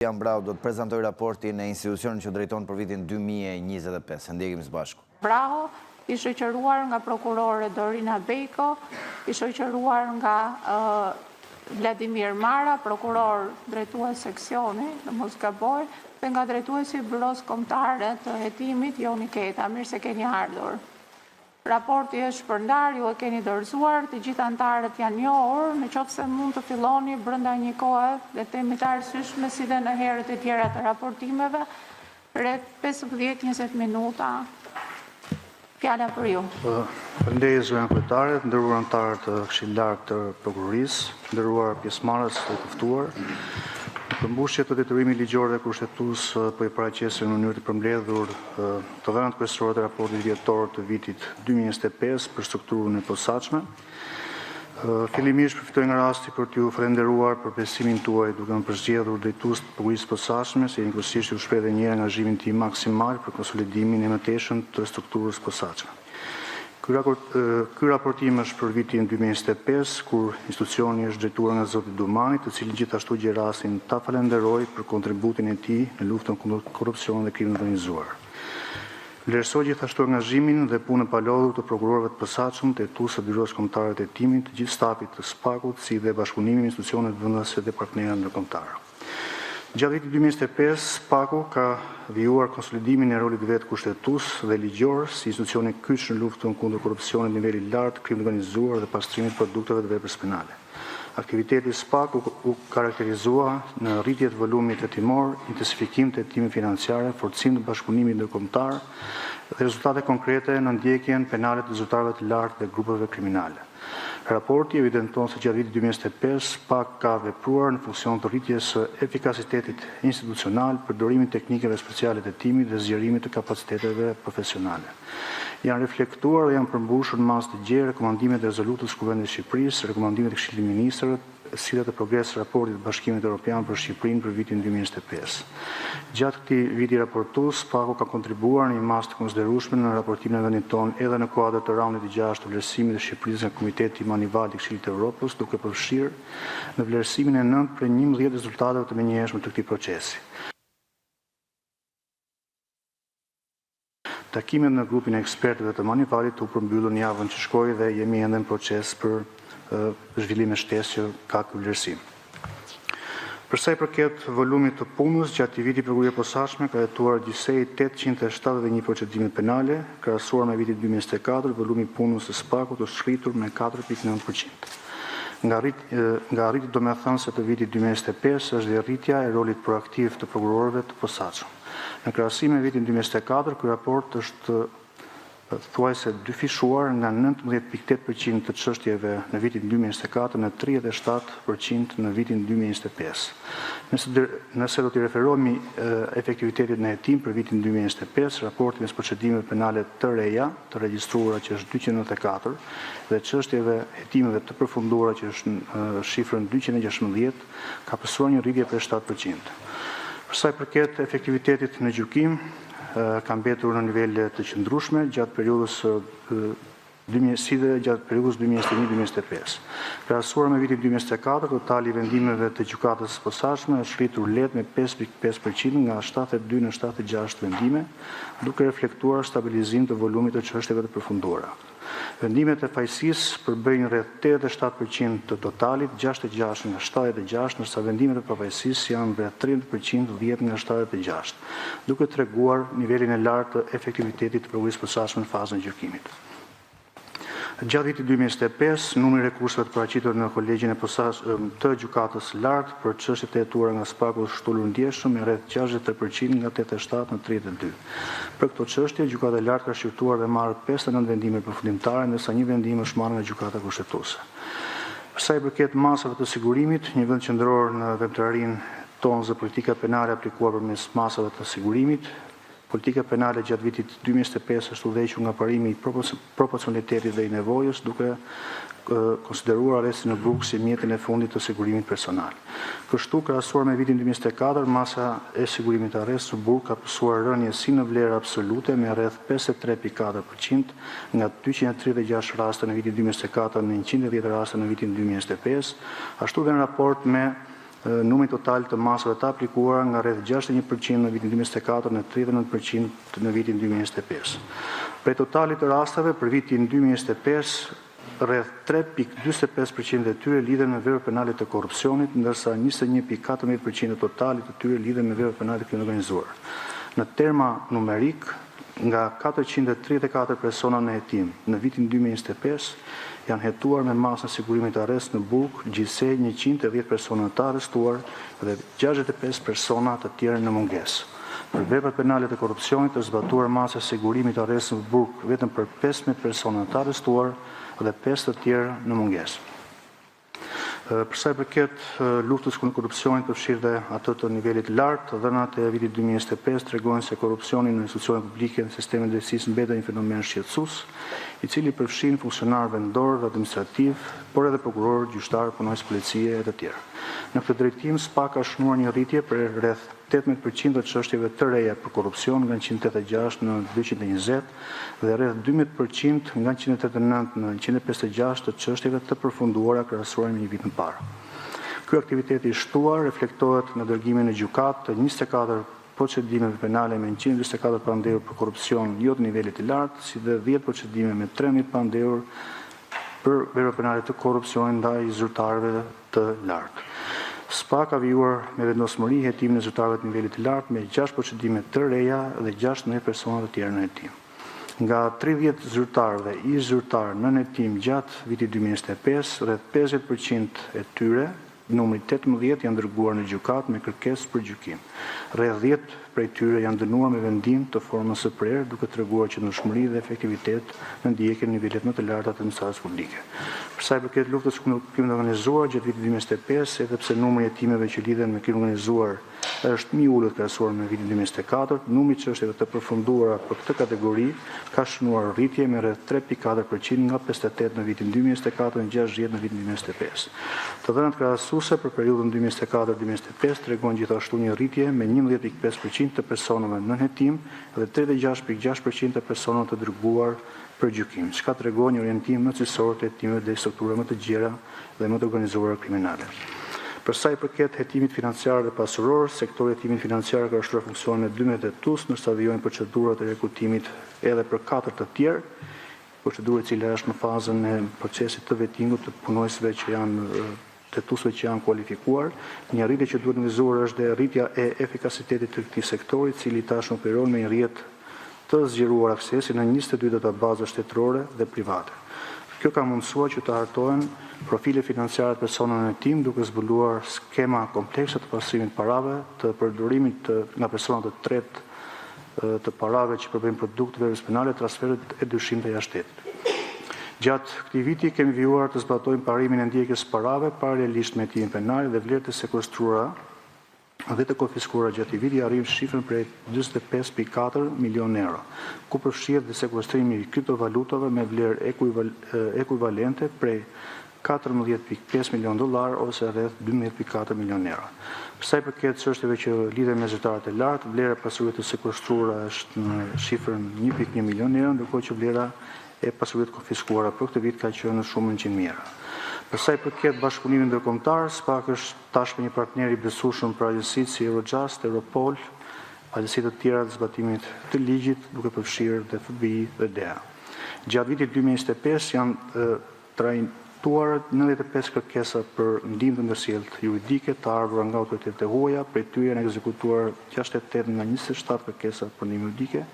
Jan Brau do të prezantoj raportin e institucionit që drejton për vitin 2025. Ndjekim së bashku. Brau, i shoqëruar nga prokurore Dorina Bejko, i shoqëruar nga Vladimir Mara, prokuror drejtues seksioni, në mos gaboj, dhe nga drejtuesi Byros Kombëtare të hetimit Joni Keta. Mirë se keni ardhur. Raporti është shpërndar, ju e keni dorëzuar, të gjithë anëtarët janë njohur, në qoftë se mund të filloni brenda një kohe dhe temi të arsyeshme si dhe në herët e tjera të raportimeve, rreth 15-20 minuta. Fjala për ju. Faleminderit zëvendës kryetare, nderuar anëtarë të Këshillit Lartë të Prokurorisë, nderuar pjesëmarrës të ftuar. Përmbushje të detyrimit ligjor dhe kushtetues po i paraqesin në mënyrë të përmbledhur të dhënat kryesore të raportit vjetor të vitit 2025 për strukturën e posaçme. Fillimisht përfitoj nga rasti për t'ju falenderuar për besimin tuaj duke më përzgjedhur drejtues të Prokurorisë posaçme, si njëkohësisht ju shpreh edhe një herë angazhimin tim maksimal për konsolidimin e mëtejshëm të strukturës posaçme. Ky raportim është për vitin 2025, kur institucioni është drejtuar nga zoti Dumani, të cilin gjithashtu gjej rastin ta falenderoj për kontributin e tij në luftën kundër korrupsionit dhe krimit të organizuar. Vlerësoj gjithashtu angazhimin dhe punën pa lodhur të prokurorëve të posaçëm, të hetuesve të Byros Kombëtare të Hetimit, të gjithë stafit të SPAK-ut, si dhe bashkëpunimin me institucionet vendase dhe partnerët ndërkombëtar. Gjatë vitit 2025, SPAK-u ka vijuar konsolidimin e rolit vetë kushtetues dhe ligjor si institucioni kyç në luftën kundër korrupsionit në nivel i lartë, krimit organizuar dhe pastrimit produkteve të veprës penale. Aktiviteti SPAK u karakterizua në rritje të volumit hetimor, intensifikim të hetimit financiare, forcim të bashkëpunimit ndërkombëtar dhe rezultate konkrete në ndjekjen penale të zyrtarëve të lartë dhe grupeve kriminale. Raporti evidenton se gjatë vitit 2025 SPAK ka vepruar në funksion të rritjes së efikasitetit institucional, përdorimin teknikeve speciale të hetimit dhe zgjerimit të kapaciteteve profesionale. Janë reflektuar dhe janë përmbushur në masë të gjerë rekomandimet e rezolutës Kuvendit të Shqipërisë, rekomandimet e Këshillit të Ministrëve, si dhe të progres raportit të Bashkimit Evropian për Shqipërinë për vitin 2025. Gjatë këtij viti raportues, SPAK-u ka kontribuar në një masë të konsiderueshme në raportimin e vendit tonë edhe në kuadër të raundit të 6 të vlerësimit të Shqipërisë nga Komiteti Manival i Këshillit të Evropës, duke përfshirë në vlerësimin e 9 prej 11 rezultateve të menjëhershme të këtij procesi. Takimet në grupin e ekspertëve të Manivalit u përmbyllën javën që shkoi dhe jemi ende në proces për zhvillim e shtesë që ka ky vlerësim. Për sa i përket volumit të punës, gjatë vitit prokuroria e posaçme ka hetuar gjithsej 871 procedime penale, krahasuar me vitin 2024, volumi i punës së SPAK-ut është shkritur me 4.9%. Nga arritjet domethënëse të vitit 2025 është dhe rritja e rolit proaktiv të prokurorëve të posaçëm. Në krahasim me vitin 2024, ky raport është thuajse dyfishuar nga 19.8% të çështjeve në vitin 2024 në 37% në vitin 2025. Nëse do t'i referohemi efektivitetit në hetim për vitin 2025, raporti mes procedimeve penale të reja, të regjistruara që është 294, dhe çështjeve hetimeve të përfunduara që është në shifrën 216, ka pasur një rritje për 7%. Për sa i përket efektivitetit në gjykim, ka mbetur në nivele të qëndrueshme gjatë periudhës 2021-2025. Krahasuar me vitin 2024, totali i vendimeve të gjykatës së posaçme është rritur lehtë me 5.5% nga 72 në 76 vendime, duke reflektuar stabilizim të volumit të çështjeve të përfunduara. Vendimet e fajësisë përbëjnë rreth 87% të totalit, 66 nga 76, ndërsa vendimet e pafajësisë janë rreth 30%, 10 nga 76, duke treguar nivelin e lartë të efektivitetit të prokurorisë posaçme në fazën e gjykimit. Gjatë vitit 2025, numri i rekurseve të paraqitur në kolegjin e të gjykatës së lartë për çështjet e hetuara nga SPAK-u është shtullur ndjeshëm me rreth 63% nga 87 në 32. Për këto çështje, gjykata e lartë ka shqyrtuar dhe marrë 59 vendime përfundimtare, ndërsa një vendim është marrë nga gjykata kushtetuese. Për sa i përket masave të sigurimit, një vend qendror në veprimtarinë tonë zë politika penale aplikuar përmes masave të sigurimit. Politika penale gjatë vitit 2025 është udhëhequr nga parimi i proporcionalitetit dhe i nevojës, duke konsideruar arrestin në burg si mjetin e fundit të sigurimit personal. Kështu, krahasuar me vitin 2024, masa e sigurimit arrest në burg ka pësuar rënje si në vlerë absolute me rreth 53.4% nga 236 raste në vitin 2024 në 110 raste në vitin 2025, ashtu dhe në raport me numri total të masave të aplikuara nga rreth 61% në vitin 2024 në 39% në vitin 2025. Prej totalit të rasteve për vitin 2025, rreth 3.45% e tyre lidhen me vepra penale të korrupsionit, ndërsa 21.14% e totalit të tyre lidhen me vepra penale të krimit organizuar. Në terma numerik, nga 434 persona në hetim në vitin 2025 janë hetuar me masën sigurimit arrest në Burg, gjithsej 110 persona të arrestuar dhe 65 persona të tjerë në mungesë. Për veprat penale të korrupsionit është zbatuar masa sigurimit arrest në Burg vetëm për 15 persona të arrestuar dhe 5 të tjerë në mungesë. Përsa i përket luftës kundër korrupsionit përfshirë dhe atë të nivelit lartë, dhënat e vitit 2025 tregojnë se korrupsioni në institucionet publike dhe sistemin e drejtësisë mbetet një fenomen shqetësues, i cili përfshin funksionar vendor dhe administrativ, por edhe prokuror, gjyqtar, punonjës policie e të tjerë. Në këtë drejtim, SPA ka shënuar një rritje për rreth 18% të çështjeve të reja për korrupsion nga 186 në 220 dhe rreth 12% nga 189 në 156 të çështjeve të përfunduara krahasuar me një vit më parë. Ky aktivitet i shtuar reflektohet në dërgimin në gjykatë të 24 procedimeve penale me 124 pandehur për korrupsion jo të nivelit të lartë, si dhe 10 procedime me 13 pandehur për vepra penale të korrupsionit ndaj zyrtarëve të lartë. SPA ka vijuar me vendosmëri hetimin e zyrtarëve të nivelit të lartë me 6 procedime të reja dhe 16 persona të tjerë në hetim. Nga 30 zyrtarë dhe ish zyrtarë në hetim gjatë vitit 2025, rreth 50% e tyre, numri 18 janë dërguar në gjykatë me kërkesë për gjykim. Rreth 10 prej tyre janë dënuar me vendim të formës së prerë, duke treguar qëndrueshmëri dhe efektivitet në ndjekjen e nivelet më të larta të administratës publike. Për sa i përket luftës kundër krimit organizuar gjatë vitit 2025, edhe pse numri i hetimeve që lidhen me krimin organizuar është më i ulët krahasuar me vitin 2024, numri i çështjeve të përfunduara për këtë kategori ka shënuar rritje me rreth 3.4% nga 58 në vitin 2024 në 60 në vitin 2025. Të dhënat krahasuese për periudhën 2024-2025 tregojnë gjithashtu një rritje me 11.5% të personave në hetim dhe 36.6% të personave të dërguar për gjykim, çka tregon një orientim më cilësor të hetimeve dhe strukturave më të gjera dhe më të organizuara kriminale. Për sa i përket hetimit financiar dhe pasuror, sektori i hetimit financiar ka ushtruar funksionin e 12 hetues, ndërsa vijojnë procedurat e rekrutimit edhe për 4 të tjerë, procedurë e cila është në fazën e procesit të vetingut të punojësve që janë hetuesve që janë kualifikuar. Një rritje që duhet nënvizuar është dhe rritja e efikasitetit të këtij sektori, i cili tashmë operon me një rrjet të zgjeruar aksesi në 22 databaza shtetërore dhe private. Kjo ka mundësuar që të hartohen profile financiare të personave në hetim, duke zbuluar skema komplekse të pastrimit parave, të përdorimit nga persona të tretë të parave që përbëjnë produkteve veprës penale, transferit e dyshim të jashtëtetit. Gjatë këtij viti kemi vijuar të zbatojmë parimin e ndjekjes parave paralelisht me hetimin penal dhe vlerët e sekuestruara dhe të konfiskuara gjatë vitit arrin shifrën prej 45.4 milion euro, ku përfshihet dhe sekuestrimi i kriptovalutave me vlerë ekuivalente prej 14.5 milion dollar ose rreth 12.4 milion euro. Sa i përket çështjeve që lidhen me zyrtarët e lartë, vlera e pasurive të sekuestruara është në shifrën 1.1 milion euro, ndërkohë që vlera e pasurive të konfiskuara për këtë vit ka qenë në shumën 100.000 euro. Për sa i përket bashkëpunimin ndërkombëtar, SPA është tashmë një partner i besueshëm për agjencitë si Eurojust, Europol, agjencitë të tjera të zbatimit të ligjit, duke përfshirë dhe FBI dhe DEA. Gjatë vitit 2025 janë trajtuar 95 kërkesa për ndihmë të ndërsjellë juridike të ardhura nga autoritetet e huaja, prej tyre janë ekzekutuar 68 nga 27 kërkesa për ndihmë juridike,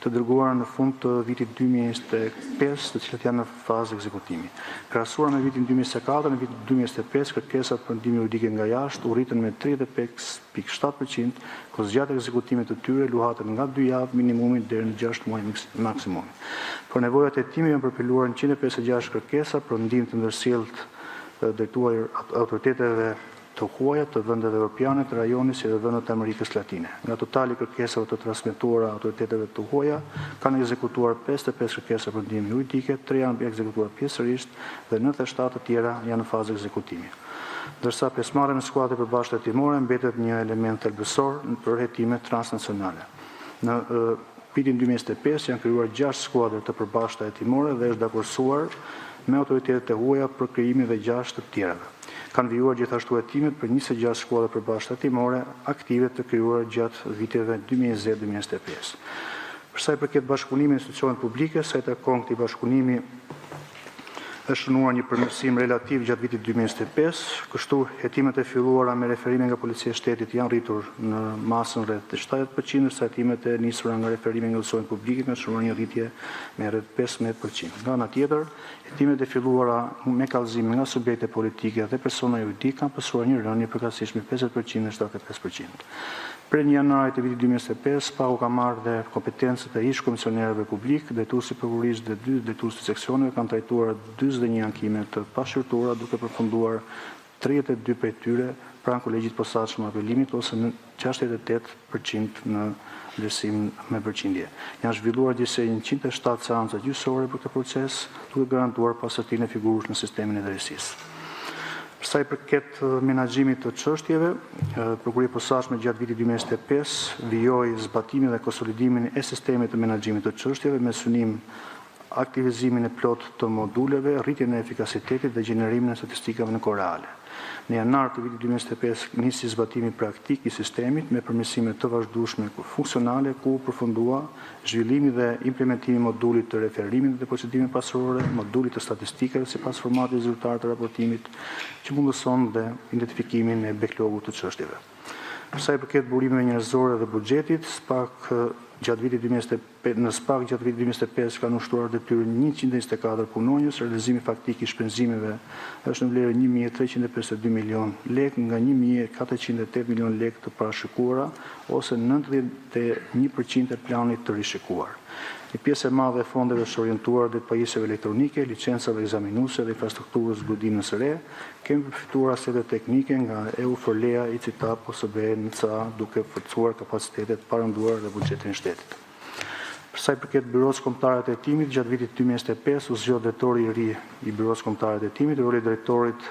të dërguara në fund të vitit 2025, të cilat janë në fazë ekzekutimi. Krahasuar me vitin 2024, në vitin 2025 kërkesat për ndihmë juridike nga jashtë u rritën me 35.7%, ku zgjatë ekzekutimit të tyre luhaten nga 2 javë minimumi deri në 6 muaj maksimumi. Për nevojat e hetimit janë përpiluar 156 kërkesa për ndihmë të ndërsjellë drejtuar autoriteteve të huaja të vendeve europiane, të rajonit si dhe vendet të Amerikës Latine. Nga totali kërkesave të transmetuara autoriteteve të huaja, kanë ekzekutuar 55 kërkesa për ndihmë juridike, 3 janë ekzekutuar pjesërisht dhe 97 të tjera janë në fazë ekzekutimi. Ndërsa pjesëmarrja në skuadrat e përbashkëta hetimore mbetet një element thelbësor për hetimet transnacionale. Në vitin 2025 janë krijuar 6 skuadra të përbashkëta hetimore dhe është dakorsuar me autoritetet e huaja për krijimin e 6 të tjerave. Kanë vijuar gjithashtu hetimet për 26 shkolla përbashkëta hetimore aktive të krijuara gjatë viteve 2020-2025. Për sa i përket bashkëpunimit me institucionet publike, sa i takon këtij bashkëpunimi është shënuar një përmirësim relativ gjatë vitit 2025, kështu hetimet e filluara me referime nga Policia e Shtetit janë rritur në masën rreth 70%, sa hetimet e nisura nga referime nga institucionet publike kanë shënuar një rritje me rreth 15%. Nga ana tjetër, hetimet e filluara me kallëzim nga subjekte politike dhe persona juridike kanë pasur një rënje përkatësisht me 50% dhe 75%. Për 1 janarit të vitit 2025, SPAU ka marrë dhe kompetencët e ish komisionerëve publik, drejtuesi prokurisë dhe 2 drejtues të seksioneve kanë trajtuar 41 ankime të pashkërtuara, duke përfunduar 32 prej tyre pranë kolegjit posaçëm apelimit ose në 68% në vlerësim me përqindje. Janë zhvilluar gjithsej 107 seanca gjyqësore për këtë proces, duke garantuar pasërtinë e figurës në sistemin e drejtësisë. Sa i përket menaxhimit të çështjeve, Prokuria e Posaçme gjatë vitit 2025 vijoi zbatimin dhe konsolidimin e sistemit të menaxhimit të çështjeve me synim aktivizimin e plot të moduleve, rritjen e efikasitetit dhe gjenerimin e statistikave në kohë reale. Në janar të vitit 2025 nisi zbatimi praktik i sistemit me përmirësime të vazhdueshme funksionale ku përfundua zhvillimi dhe implementimi i modulit të referimit dhe procedimeve pasurore, modulit të statistikave sipas formatit zyrtar të raportimit, që mundëson dhe identifikimin e backlogut të çështjeve. Sa i përket burimeve njerëzore dhe buxhetit, SPAK gjatë vitit 2025 kanë ushtruar detyrën 124 punonjës, realizimi faktik i shpenzimeve është në vlerë 1.352 milion lek nga 1.408 milion lek të parashikuara ose 91% e planit të rishikuar. Një pjesë e madhe e fondeve është orientuar dhe të pajisjeve elektronike, licencave egzaminuese dhe infrastrukturës zgjodimës së re. Kemi përfituar asete teknike nga EU4LEA, ICITAP ose BNCA, duke forcuar kapacitetet paranduar dhe buxhetin e shtetit. Për sa i përket Byros Kombëtare të Hetimit, gjatë vitit 2025 u zgjodh drejtori i ri i Byros Kombëtare të Hetimit, roli i drejtorit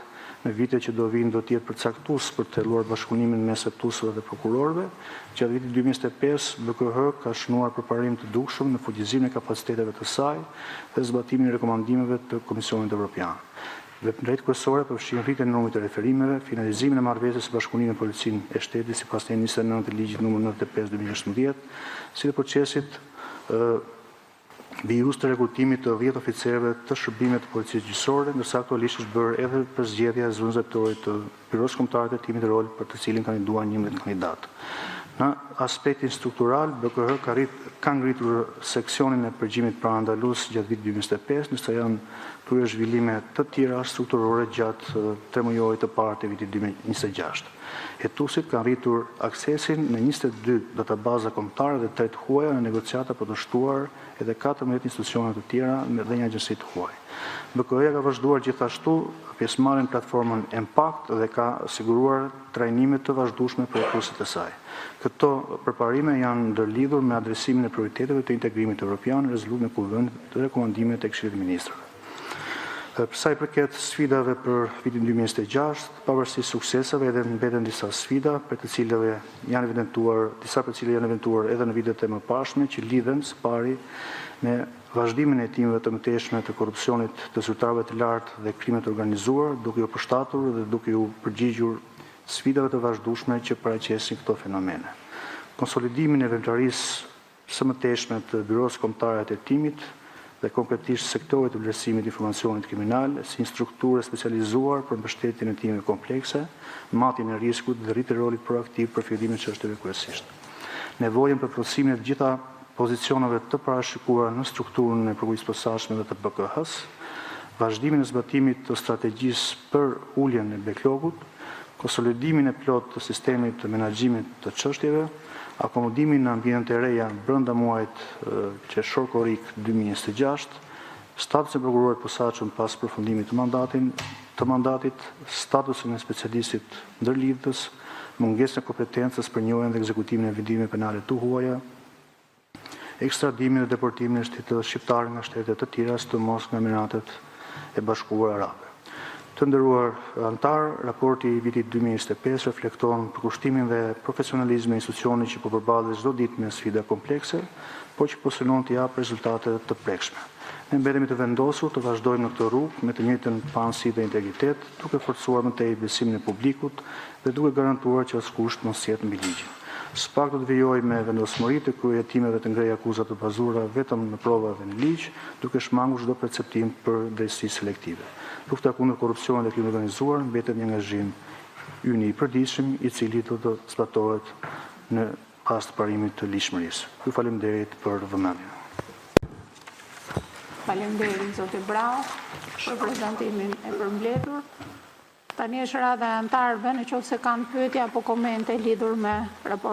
në vite që do vinë do të jetë përcaktues për të filluar bashkëpunimin mes septuesve dhe prokurorëve. Gjatë vitit 2025, BKH ka shënuar përparim të dukshëm në fuqizimin e kapaciteteve të saj dhe zbatimin e rekomandimeve të Komisionit Evropian. Drejt kryesore përfshin rritjen e numrit të referimeve, finalizimin e marrëveshjes së bashkëpunimit me Policinë e Shtetit sipas të 29 të ligjit nr. 95/2016, si dhe procesit vijus të rekrutimit të 10 oficerëve të shërbimit të policisë gjyqësore, ndërsa aktualisht është bërë edhe për zgjedhja e zyrtarit zyrtarit të Byros Kombëtar të Hetimit, rol për të cilin kandiduan 11 kandidatë. Në aspektin struktural, BKH ka ngritur seksionin e përgjimit parandalus gjatë vitit 2025, ndërsa janë kryer zhvillime të tjera strukturore gjatë 3 muajit të parë të vitit 2026. Hetuesit kanë rritur aksesin në 22 databaza kombëtare dhe 3 huaja në negociata për të shtuar edhe 14 institucione të tjera dhe një agjenci të huaj. BKH ka vazhduar gjithashtu pjesëmarrjen në platformën Impact dhe ka siguruar trajnime të vazhdueshme për hetuesit e saj. Këto përparime janë ndërlidhur me adresimin e prioriteteve të integrimit evropian, rezolutë në kuvend të rekomandimet të Këshillit të Ministrave. Për sa i përket sfidave për vitin 2026, pavarësisht suksesave edhe mbeten disa sfida, për të cilave janë evidentuar, disa për të cilave janë evidentuar edhe në vitet e mëparshme, që lidhen së pari me vazhdimin e hetimeve të mëtejshme të korrupsionit të zyrtarëve të lartë dhe krimit të organizuar, duke u përshtatur dhe duke u përgjigjur sfidave të vazhdueshme që paraqesin këto fenomene. Konsolidimin e veprimtarisë së mëtejshme të Byros Kombëtare të Hetimit dhe konkretisht sektorit të vlerësimit informacionit kriminal si një strukturë specializuar për mbështetjen e hetimeve komplekse, matjen e riskut dhe rritjen e rolit proaktiv për fillimin e çështjeve kryesisht. Nevojën për plotësimin e të gjitha pozicioneve të parashikuara në strukturën e prokurisë posaçme dhe të BKH-s, vazhdimin e zbatimit të strategjisë për uljen e backlogut, konsolidimin e plot të sistemit të menaxhimit të çështjeve, akomodimin në ambientet e reja brenda muajit qershor-korrik 2026, statusin e prokurorit posaçëm pas përfundimit të mandatit, statusin e specialistit ndërlidhës, mungesën e kompetencës për njohjen dhe ekzekutimin e vendimeve penale të huaja, ekstradimin dhe deportimin e shtetit shqiptar nga shtete të tjera, sidomos nga Emiratet e Bashkuara Arabe. Të nderuar antar, raporti i vitit 2025 reflekton përkushtimin dhe profesionalizmin e institucionit që po përballet çdo ditë me sfida komplekse, por që po synon të japë rezultate të prekshme. Ne mbetemi të vendosur të vazhdojmë në këtë rrugë me të njëjtën pamësi dhe integritet, duke forcuar më tej besimin e publikut dhe duke garantuar që askush mos jetë mbi ligjin. Së pak do të vijoj me vendosmëri të kryehetimeve të ngrej akuzat të bazuara vetëm në prova dhe në ligj, duke shmangur çdo perceptim për drejtësi selektive. Lufta kundër korrupsionit dhe krimit organizuar mbetet një angazhim ynë i përditshëm, i cili do të zbatohet në pas të parimit të ligjshmërisë. Ju faleminderit për vëmendjen. Faleminderit zoti Brau për prezantimin e përmbledhur. Tani është rada e antarëve, nëse kanë pyetje apo komente lidhur me raportin